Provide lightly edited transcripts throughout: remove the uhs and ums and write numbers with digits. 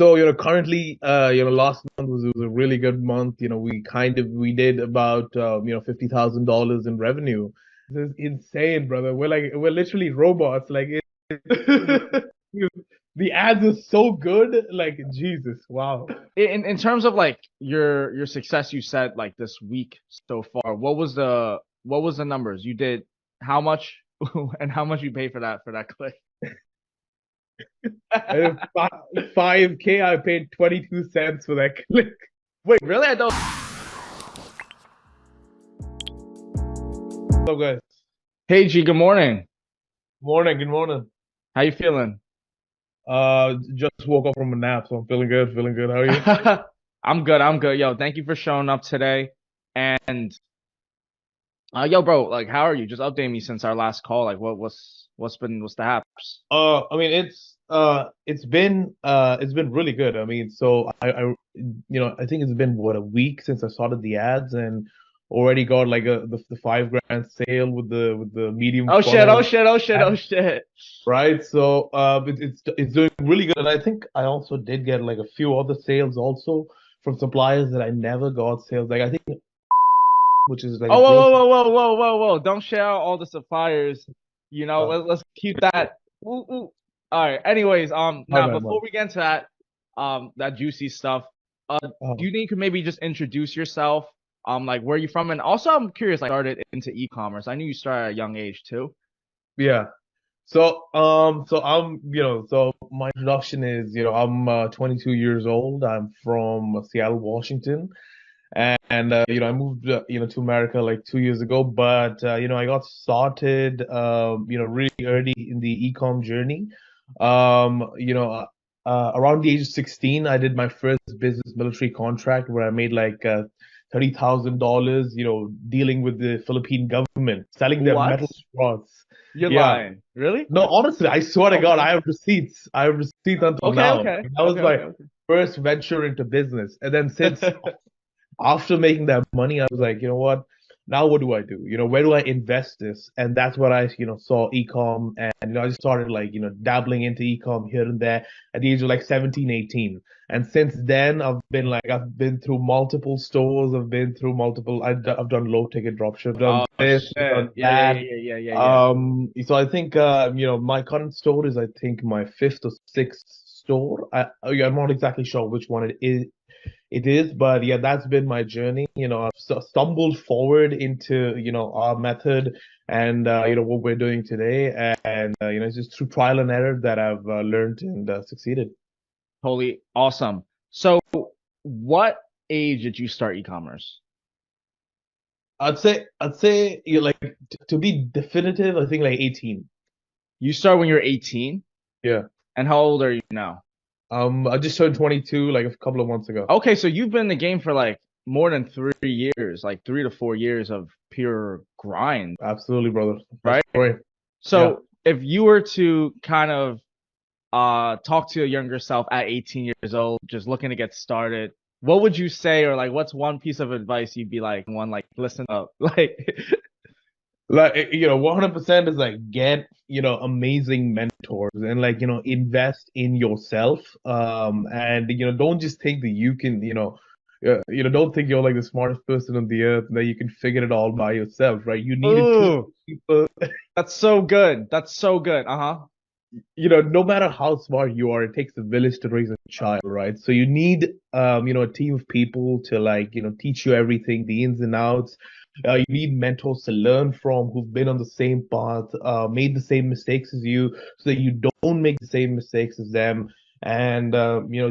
So, currently, last month was a really good month. We did about $50,000 in revenue. This is insane, brother. We're literally robots. The ads are so good. Like, Jesus, wow. In terms of like your success, you said like this week so far. What was the numbers? You did how much and how much you paid for that click? And 5K, I paid 22 cents for that click. Wait, really? I don't. So, guys, Hey G, good morning. good morning. How you feeling? Just woke up from a nap, so I'm feeling good, feeling good. How are you? I'm good. I'm good. Yo, thank you for showing up today. And yo, bro, like, how are you? Just update me since our last call. Like, what's the haps? I mean, it's been really good. I mean, so I think it's been what, a week since I started the ads, and already got like the 5 grand sale with the medium Oh shit! Oh funnel shit! Oh shit! Oh ad, shit! right? So it's doing really good, and I think I also did get like a few other sales also from suppliers that I never got sales. Like, I think, which is like a Oh, whoa, grocery. whoa, whoa, whoa, whoa, whoa, whoa! Don't share out all the suppliers. Uh, Let's keep that. Ooh, ooh. All right. Anyways, my now bad, before we get into that, that juicy stuff, do you think you could maybe just introduce yourself? Like where you from, and also I'm curious, like started into e-commerce. I knew you started at a young age too. yeah. So my introduction is, I'm 22 years old. I'm from Seattle, Washington, and I moved, to America like 2 years ago. But I got started, really early in the e-com journey. Around the age of 16, I did my first business military contract where I made like $30,000, dealing with the Philippine government, selling their What? metal rods. You're Yeah. lying. Really? No, honestly, I swear to God, Okay. I have receipts. I have receipts until Okay. now. Okay. That was Okay. my Okay. first venture into business. And then since Okay. after making that money, I was like, you know what? Now what do I do? Where do I invest this? And that's what I, saw ecom, and I just started like, dabbling into ecom here and there at the age of like 17, 18. And since then, I've been through multiple stores. I've been through multiple. I've done low ticket dropship, done Oh this, shit. done Yeah. Yeah. that. Yeah. Yeah. Yeah. Yeah. So I think my current store is, I think, my fifth or sixth store. I'm not exactly sure which one it is, but yeah, that's been my journey. I've stumbled forward into, our method, and what we're doing today, and it's just through trial and error that I've learned and succeeded. Totally awesome. So, what age did you start e-commerce? I'd say, like, to be definitive, I think like 18. You started when you were 18, Yeah. and how old are you now? I just turned 22 like a couple of months ago. Okay, so you've been in the game for like more than 3 years, like 3 to 4 years of pure grind, Absolutely, brother. That's right? great. Yeah. So, if you were to kind of talk to your younger self at 18 years old, just looking to get started, what would you say, or like what's one piece of advice you'd be like, one like listen up, like Like, 100% is like, get, amazing mentors, and like, invest in yourself. And don't just think that you can, don't think you're like the smartest person on the earth and that you can figure it all by yourself, right? You need a team ooh, of people. that's so good. That's so good. Uh-huh. No matter how smart you are, it takes a village to raise a child, right? So you need, a team of people to, like, teach you everything, the ins and outs. You need mentors to learn from, who've been on the same path, made the same mistakes as you, so that you don't make the same mistakes as them. And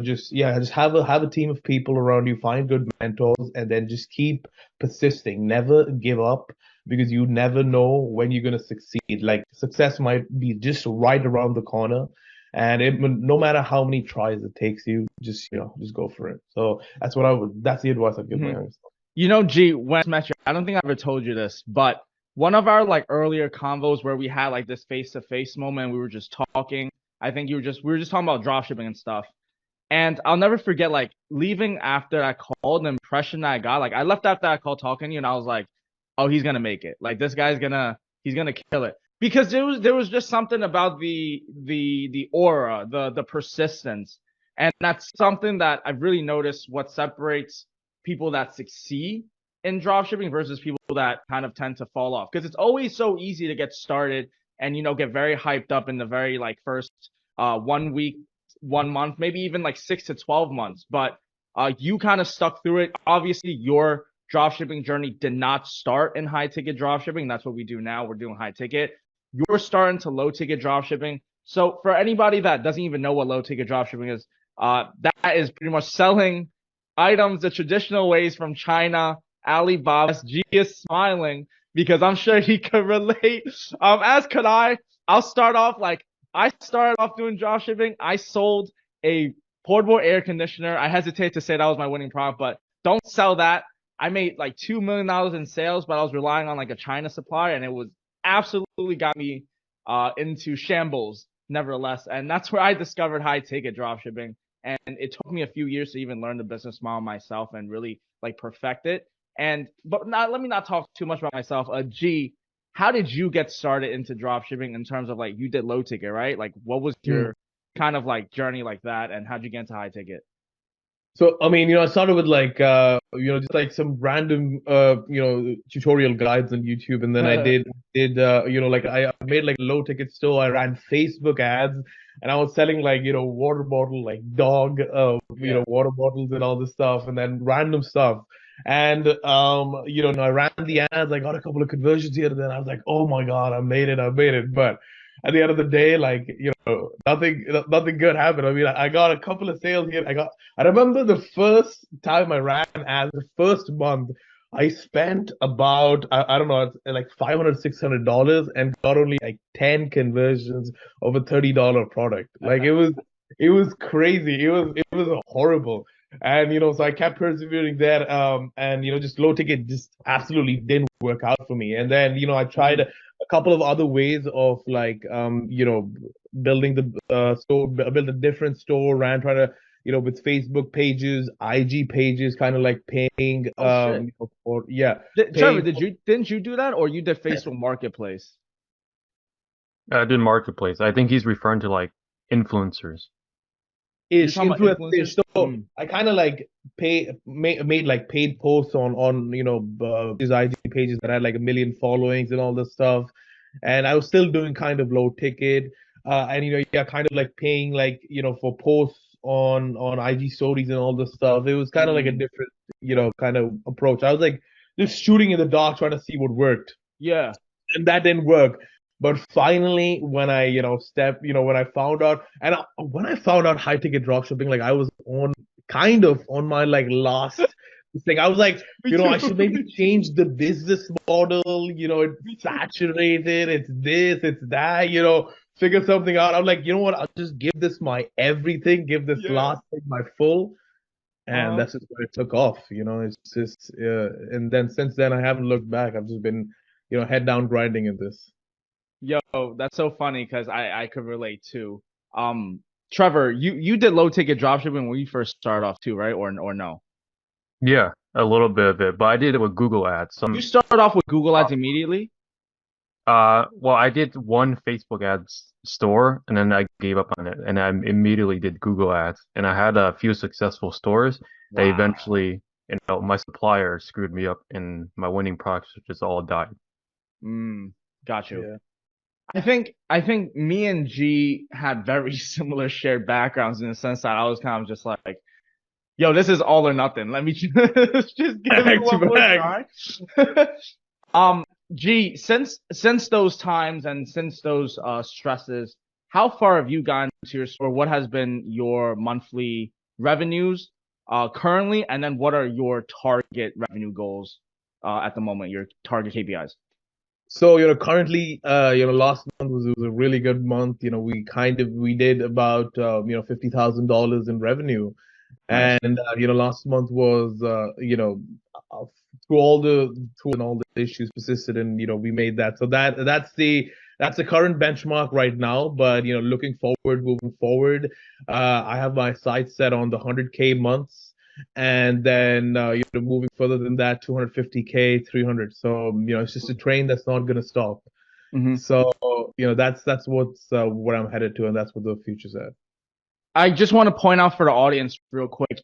just have a team of people around you, find good mentors, and then just keep persisting. Never give up, because you never know when you're going to succeed. Like, success might be just right around the corner, and no matter how many tries it takes you, just go for it. So that's the advice I'd give my Mhm. youngest. G, when I met you, I don't think I ever told you this, but one of our like earlier convos where we had like this face-to-face moment, we were just talking. I think we were just talking about dropshipping and stuff. And I'll never forget like leaving after I called, the impression that I got. Like I left after I called talking to you, and I was like, oh, he's gonna make it. Like this guy's he's gonna kill it. Because there was just something about the aura, the persistence. And that's something that I've really noticed what separates people that succeed in dropshipping versus people that kind of tend to fall off. Because it's always so easy to get started and, get very hyped up in the very like first 1 week, 1 month, maybe even like 6 to 12 months. But you kind of stuck through it. Obviously, your dropshipping journey did not start in high ticket dropshipping. That's what we do now. We're doing high ticket. You're starting to low ticket dropshipping. So for anybody that doesn't even know what low ticket dropshipping is, that is pretty much selling items the traditional ways from China. Alibaba. G is smiling because I'm sure he could relate. As could I. I'll start off like I started off doing dropshipping. I sold a portable air conditioner. I hesitate to say that was my winning product, but don't sell that. I made like $2 million in sales, but I was relying on like a China supplier, and it was absolutely got me into shambles, nevertheless. And that's where I discovered high ticket dropshipping. And it took me a few years to even learn the business model myself and really like perfect it. But let me not talk too much about myself. G, how did you get started into dropshipping in terms of like you did low ticket, right? Like what was your kind of like journey like that, and how'd you get into high ticket? So, I mean, I started with like, just like some random, tutorial guides on YouTube. And then I like I made like a low ticket store. I ran Facebook ads and I was selling like, water bottle, like dog, water bottles and all this stuff and then random stuff. And, I ran the ads. I got a couple of conversions here and then I was like, oh my God, I made it. But at the end of the day, like, nothing good happened. I mean, I got a couple of sales here. I remember the first time I ran ads, the first month, I spent about, I don't know, like $500, $600 and got only like 10 conversions of a $30 product. Like it was crazy. It was horrible. And, so I kept persevering there. And, just low ticket just absolutely didn't work out for me. And then, I tried a couple of other ways of like, building the store, build a different store, ran trying to, with Facebook pages, IG pages, kind of like paying, Oh shit. for, yeah, Trevor, paying. didn't you do that, or you did Facebook Marketplace? I did marketplace. I think he's referring to like influencers. You're Ish talking about influencer. influencers? So I kind of like made like paid posts on these IG pages that had like a million followings and all this stuff, and I was still doing kind of low ticket, and yeah, kind of like paying like for posts on IG stories and all this stuff. It was kind of like a Mm. different kind of approach. I was like just shooting in the dark, trying to see what worked, Yeah. and that didn't work. But finally, when I, when I found out, and when I found out high ticket dropshipping, like I was on kind of on my like last thing. I was like, Me I should too. maybe change the business model. It's saturated. It's this, it's that. Figure something out. I'm like, you know what? I'll just give this my everything. Give this Yeah. last thing my full. And Uh-huh. that's just where it took off. It's just, and then since then I haven't looked back. I've just been, head down grinding in this. Yo, that's so funny because I could relate too. Trevor, you did low ticket dropshipping when you first started off too, right? Or no? Yeah, a little bit of it, but I did it with Google Ads. You started off with Google Ads immediately? Well, I did one Facebook ads store and then I gave up on it and I immediately did Google Ads and I had a few successful stores that Wow. eventually, my supplier screwed me up and my winning products just all died. Got you. Yeah. I think me and G had very similar shared backgrounds in the sense that I was kind of just like, yo, this is all or nothing. Let me just give it Back to one more back. try. um, G, since those times and since those stresses, how far have you gotten to your store? What has been your monthly revenues currently, and then what are your target revenue goals at the moment? Your target KPIs. So, currently, last month was a really good month. We did about, $50,000 in revenue. Nice. And, last month was, uh, through and all the issues persisted and, we made that. So that's the current benchmark right now. But, looking forward, moving forward, I have my sights set on the 100K months. And then, moving further than that, 250K, 300. So, it's just a train that's not going to stop. Mm-hmm. So, that's what's where I'm headed to, and that's what the future's at. I just want to point out for the audience real quick.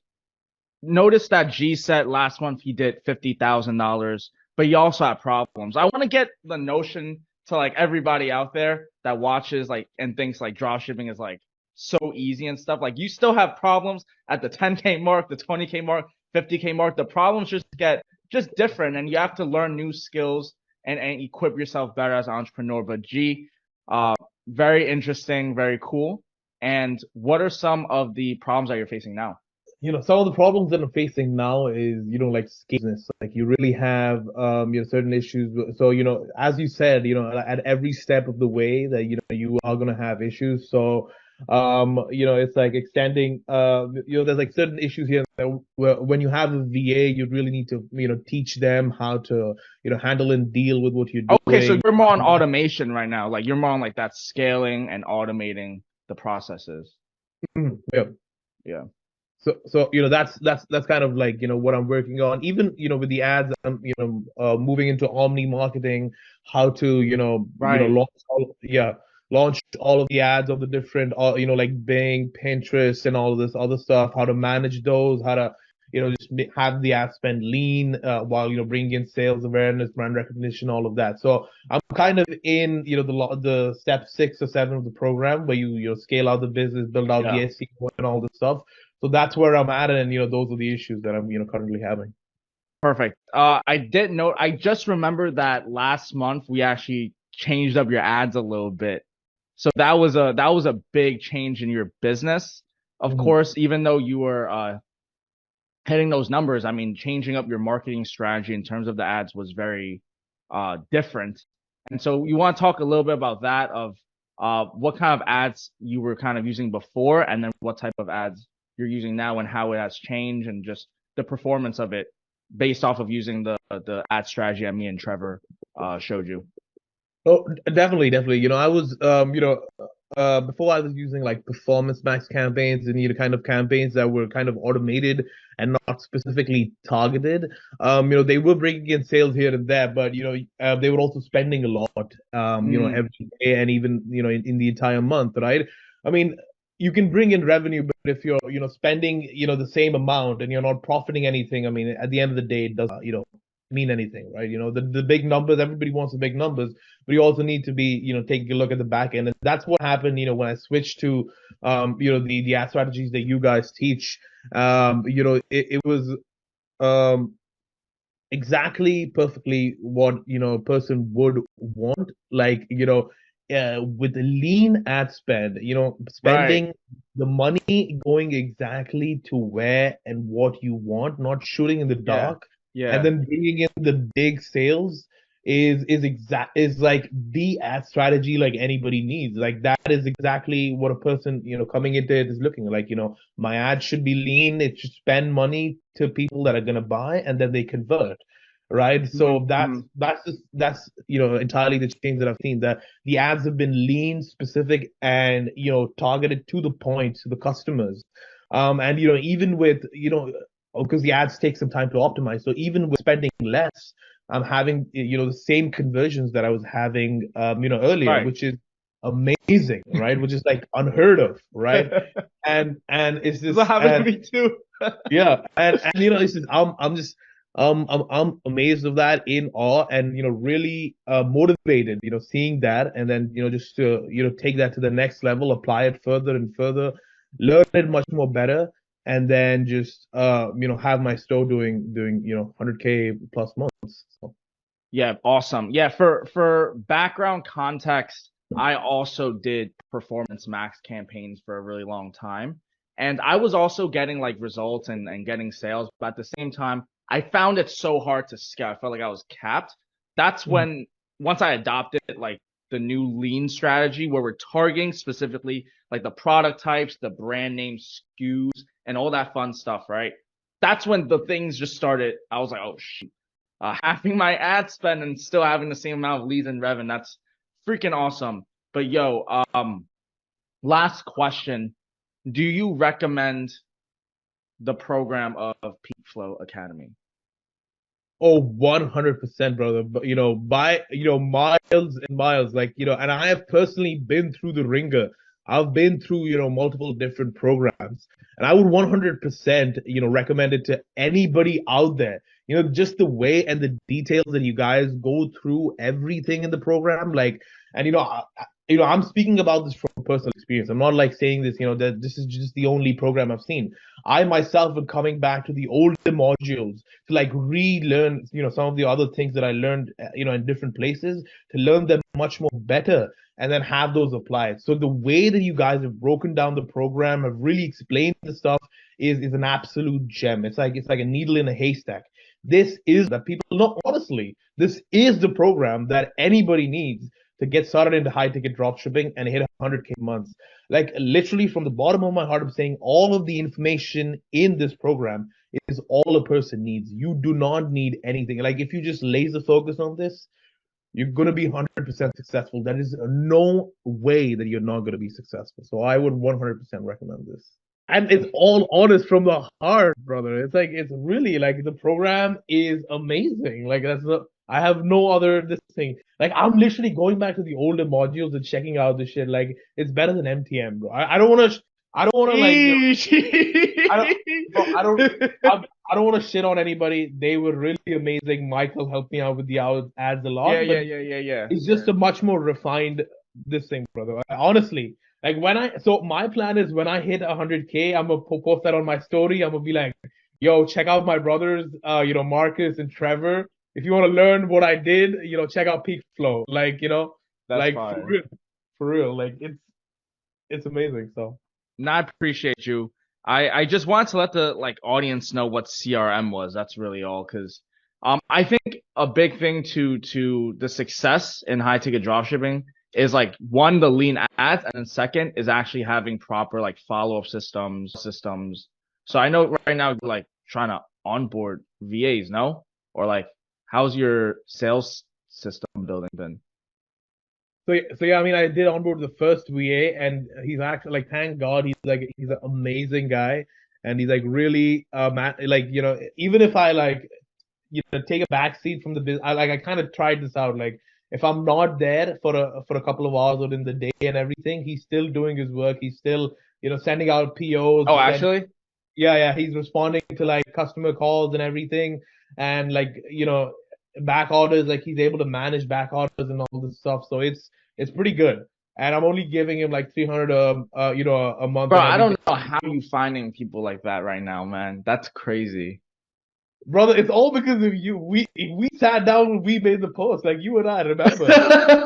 Notice that G said last month he did $50,000, but he also had problems. I want to get the notion to like everybody out there that watches like and thinks like dropshipping is like so easy and stuff. Like you still have problems at the 10K mark, the 20K mark, 50K mark. The problems just get just different, and you have to learn new skills and equip yourself better as an entrepreneur. But G, uh, very interesting, very cool. And what are some of the problems that you're facing now? Some of the problems that I'm facing now is, like business. Like you really have, certain issues. So, as you said, at every step of the way that, you are going to have issues. So, it's like extending, there's like certain issues here that when you have a VA, you really need to, teach them how to, handle and deal with what you're Okay, so doing. you're more on automation right now. Like you're more on like that scaling and automating the processes. Yeah. Yeah. So that's kind of like what I'm working on. Even with the ads, I'm moving into omni marketing, how to Right. launch all of the ads of the different like Bing, Pinterest, and all of this other stuff. How to manage those, how to just have the ad spend lean while bringing in sales awareness, brand recognition, all of that. So I'm kind of in the step 6 or 7 of the program where you scale out the business, build out the Yeah. SEO and all this stuff. So that's where I'm at, and those are the issues that I'm currently having. Perfect. I did note, I just remember that last month we actually changed up your ads a little bit. So that was a big change in your business. Of Mhm. course, even though you were hitting those numbers, I mean, changing up your marketing strategy in terms of the ads was very different. And so you want to talk a little bit about that of what kind of ads you were kind of using before, and then what type of ads you're using now and how it has changed and just the performance of it based off of using the ad strategy that me and Trevor showed you. Oh, definitely, definitely. I was, before I was using like performance max campaigns and kind of campaigns that were kind of automated and not specifically targeted. They were bringing in sales here and there, but they were also spending a lot, Mm, every day and even in the entire month, right? I mean, you can bring in revenue, but if you're spending the same amount and you're not profiting anything, I mean, at the end of the day, it doesn't mean anything, right? The big numbers, everybody wants the big numbers, but you also need to be, taking a look at the back end. And that's what happened, when I switched to, the ad strategies that you guys teach. It was exactly perfectly what, a person would want. Like, with a lean ad spend, right. spending the money going exactly to where and what you want, not shooting in the Yeah. dark, and Yeah. then bringing in the big sales is like the ad strategy like anybody needs. Like that is exactly what a person, coming into it is looking like. My ad should be lean. It should spend money to people that are gonna buy, and then they convert, right? Hmm. So Hmm. that's entirely the change that I've seen. That the ads have been lean, specific, and targeted to the point to the customers. And even with because the ads take some time to optimize. So even with spending less, I'm having the same conversions that I was having earlier, Right. which is amazing, right? Which is like unheard of, right? And it's That just happened to and me too. yeah, and it's just I'm just I'm amazed of that, in awe, and really motivated, seeing that, and then just to take that to the next level, apply it further and further, learn it much more better, and then just have my store doing 100K plus months. So. Yeah, awesome. Yeah, for background context, I also did performance max campaigns for a really long time. And I was also getting like results and getting sales, but at the same time, I found it so hard to scale. I felt like I was capped. That's when once I adopted like the new lean strategy where we're targeting specifically like the product types, the brand name SKUs, and all that fun stuff, right? That's when the things just started. I was like, oh shoot, having my ad spend and still having the same amount of leads and revenue. That's freaking awesome. But yo, last question. Do you recommend the program of PeakFlow Academy? Oh, 100%, brother. But by miles and miles, like and I have personally been through the ringer. I've been through, multiple different programs, and I would 100%, recommend it to anybody out there. Just the way and the details that you guys go through everything in the program, like, and I'm speaking about this from personal experience. I'm not like saying this, that this is just the only program I've seen. I myself am coming back to the older modules to like relearn, some of the other things that I learned, in different places to learn them much more better and then have those applied. So the way that you guys have broken down the program, have really explained the stuff is an absolute gem. It's like a needle in a haystack. This is that people know honestly, this is the program that anybody needs to get started into high ticket drop shipping and hit 100K months. Like literally from the bottom of my heart, I'm saying all of the information in this program is all a person needs. You do not need anything. Like if you just laser focus on this, you're going to be 100% successful. There is no way that you're not going to be successful. So I would 100% recommend this. And it's all honest from the heart, brother. It's like, it's really like the program is amazing. Like I have no other this thing. Like I'm literally going back to the older modules and checking out this shit. Like it's better than MTM, bro. I don't want to, I don't want to like, I don't, I don't want to shit on anybody. They were really amazing. Michael helped me out with the ads a lot. Yeah. It's just a much more refined this thing, brother. Honestly, like so my plan is when I hit 100K, I'm gonna post that on my story. I'm gonna be like, yo, check out my brothers, Marcus and Trevor. If you want to learn what I did, check out PeakFlow. Like, That's like fire. for real. Like it's amazing. So. No, I appreciate you. I just wanted to let the like audience know what CRM was. That's really all. Because I think a big thing to the success in high ticket dropshipping is like one, the lean ads, and then second is actually having proper like follow-up systems. So I know right now like trying to onboard VAs, no? Or like how's your sales system building been? So yeah, I mean, I did onboard the first VA, and he's actually like, thank God, he's an amazing guy, and he's like really like even if I like take a back seat from the business, I kind of tried this out. Like if I'm not there for a couple of hours or in the day and everything, he's still doing his work. He's still sending out POs. Oh, actually? Yeah, he's responding to like customer calls and everything, and like back orders, like he's able to manage back orders and all this stuff. So it's pretty good. And I'm only giving him like 300 a month. Bro, And I everything. don't know how you finding people like that right now, man. That's crazy. Brother, it's all because of you. We sat down when we made the post, like you and I remember.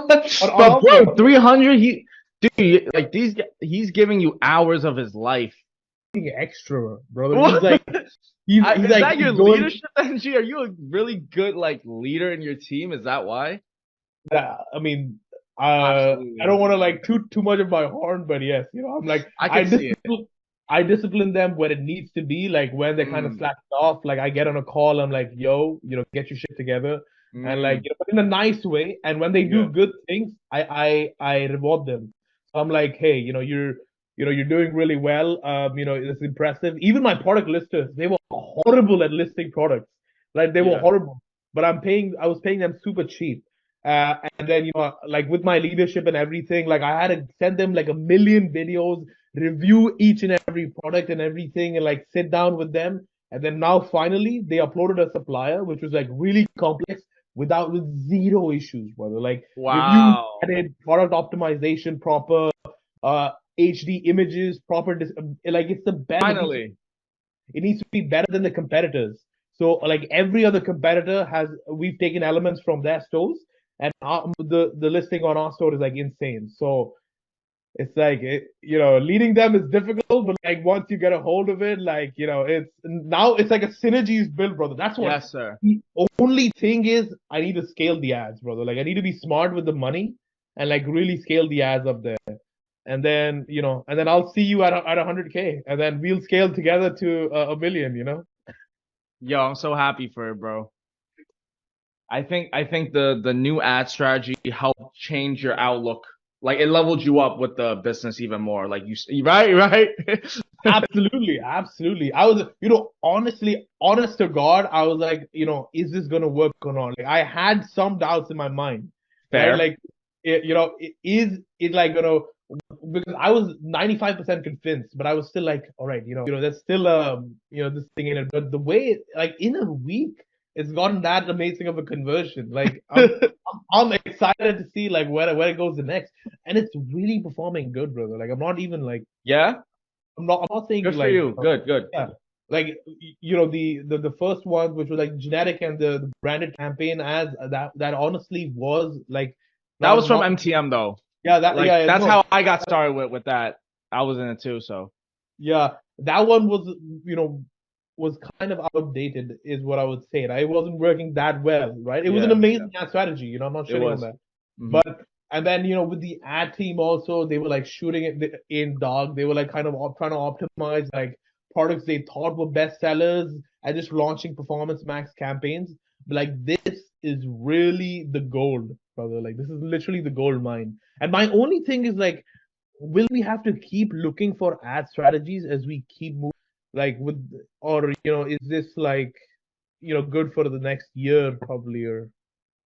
But bro, 300, dude, like he's giving you hours of his life. Extra, brother. He's like, is like, that your leadership energy? Are you a really good like leader in your team? Is that why? I mean, I don't want to like too much of my horn, but yes, I'm like, I discipline them when it needs to be, like when they're kind of slacked off. Like I get on a call, I'm like, yo, get your shit together, and like but in a nice way. And when they do good things, I reward them. So I'm like, hey, you're doing really well. It's impressive. Even my product listers, they were horrible at listing products. Like they were horrible, but I was paying them super cheap. And then, like with my leadership and everything, like I had to send them like a million videos, review each and every product and everything, and like sit down with them. And then now finally they uploaded a supplier, which was like really complex with zero issues, brother. Like wow, review, added product optimization, proper HD images, proper like it's the best. Finally, it needs to be better than the competitors. So like every other competitor we've taken elements from their stores, and the listing on our store is like insane. So it's like leading them is difficult, but like once you get a hold of it, like it's like a synergy is built, brother. That's what. Yes, sir. The only thing is I need to scale the ads, brother. Like I need to be smart with the money and like really scale the ads up there. And then I'll see you at 100K, and then we'll scale together to a million. Yo, I'm so happy for it, bro. I think the new ad strategy helped change your outlook. Like it leveled you up with the business even more. Like right. Absolutely. I was, honestly, honest to God, I was like, is this gonna work or not? Like I had some doubts in my mind. Fair. Right? Like, is it like because I was 95% convinced, but I was still like, all right, there's still this thing in it. But the way, like in a week, it's gotten that amazing of a conversion. Like I'm excited to see like where it goes the next, and it's really performing good, brother. Like I'm not even like Yeah, I'm not saying good for like you. Good, good. yeah, like the first ones which was like genetic and the branded campaign ads that honestly was like That was not from not MTM though. yeah that Like yeah that's no how I got started with that. I was in it too, so yeah that one was was kind of outdated is what I would say. Right? It wasn't working that well, right? It was an yeah, amazing ad strategy. I'm not it shitting on was. that, Hmm. but and then with the ad team also they were like shooting it in dog. They were like kind of trying to optimize like products they thought were best sellers and just launching performance max campaigns. But like this is really the gold, brother. Like this is literally the gold mine. And my only thing is like, will we have to keep looking for ad strategies as we keep moving? Like with or is this like good for the next year probably or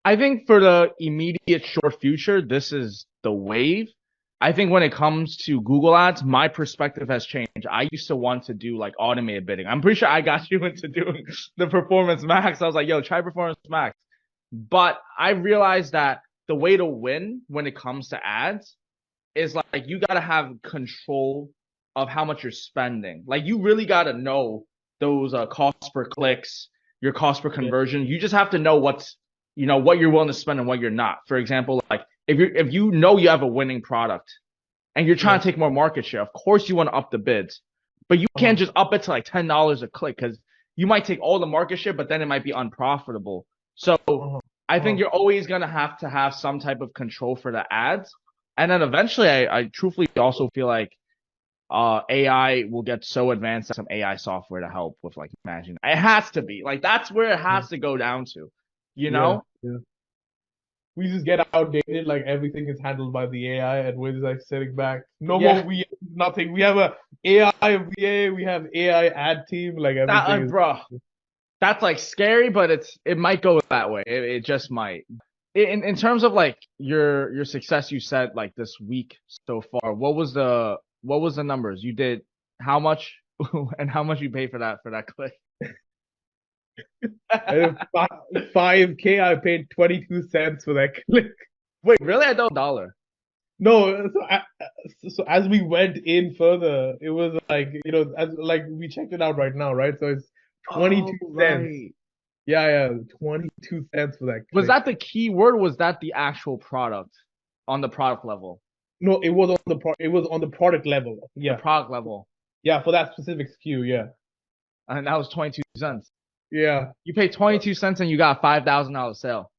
I think for the immediate short future, this is the wave. I think when it comes to Google Ads, my perspective has changed. I used to want to do like automated bidding. I'm pretty sure I got you into doing the Performance Max. I was like, yo, try Performance Max. But I realized that the way to win when it comes to ads is like you got to have control of how much you're spending. Like you really got to know those costs per clicks, your cost per yeah. conversion. You just have to know what you're willing to spend and what you're not. For example, like if you know you have a winning product and you're trying Yeah. to take more market share, of course you want to up the bids, but you can't just up it to like $10 a click because you might take all the market share, but then it might be unprofitable. So Uh-huh. I think Uh-huh. you're always gonna have some type of control for the ads. And then eventually I truthfully also feel like AI will get so advanced that some AI software to help with like managing. It has to be. Like that's where it has to go down to. You Yeah, know? yeah. We just get outdated, like everything is handled by the AI, and we're just like sitting back. No more Yeah. we nothing. We have a AI VA, we have AI ad team, like That everything bro. is That's like scary, but it might go that way. It just might. In terms of like your success, you said like this week so far. What was the numbers you did? How much and how much you paid for that click? and 5K I paid 22 cents for that click. Wait, really? I don't dollar. No, so as we went in further, it was like, as like we checked it out right now, right? So it's Oh, 22 cents. right. Yeah, yeah, 22 cents for that Was click. that the keyword? Was that the actual product on the product level? No, it was on the product level. The Yeah. product level, Yeah, for that specific SKU, yeah. and that was 22 cents. Yeah. You paid 22 cents and you got $5,000 sale.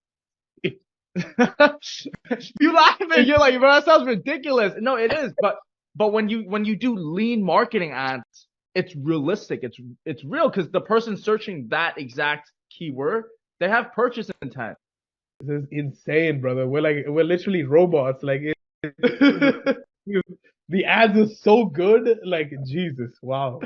You laughing? You're like, bro, that sounds ridiculous. No, it is, but when you do lean marketing ads, it's realistic. It's real because the person searching that exact keyword, they have purchase intent. This is insane, brother. We're literally robots. Like the ads are so good. Like Jesus, wow.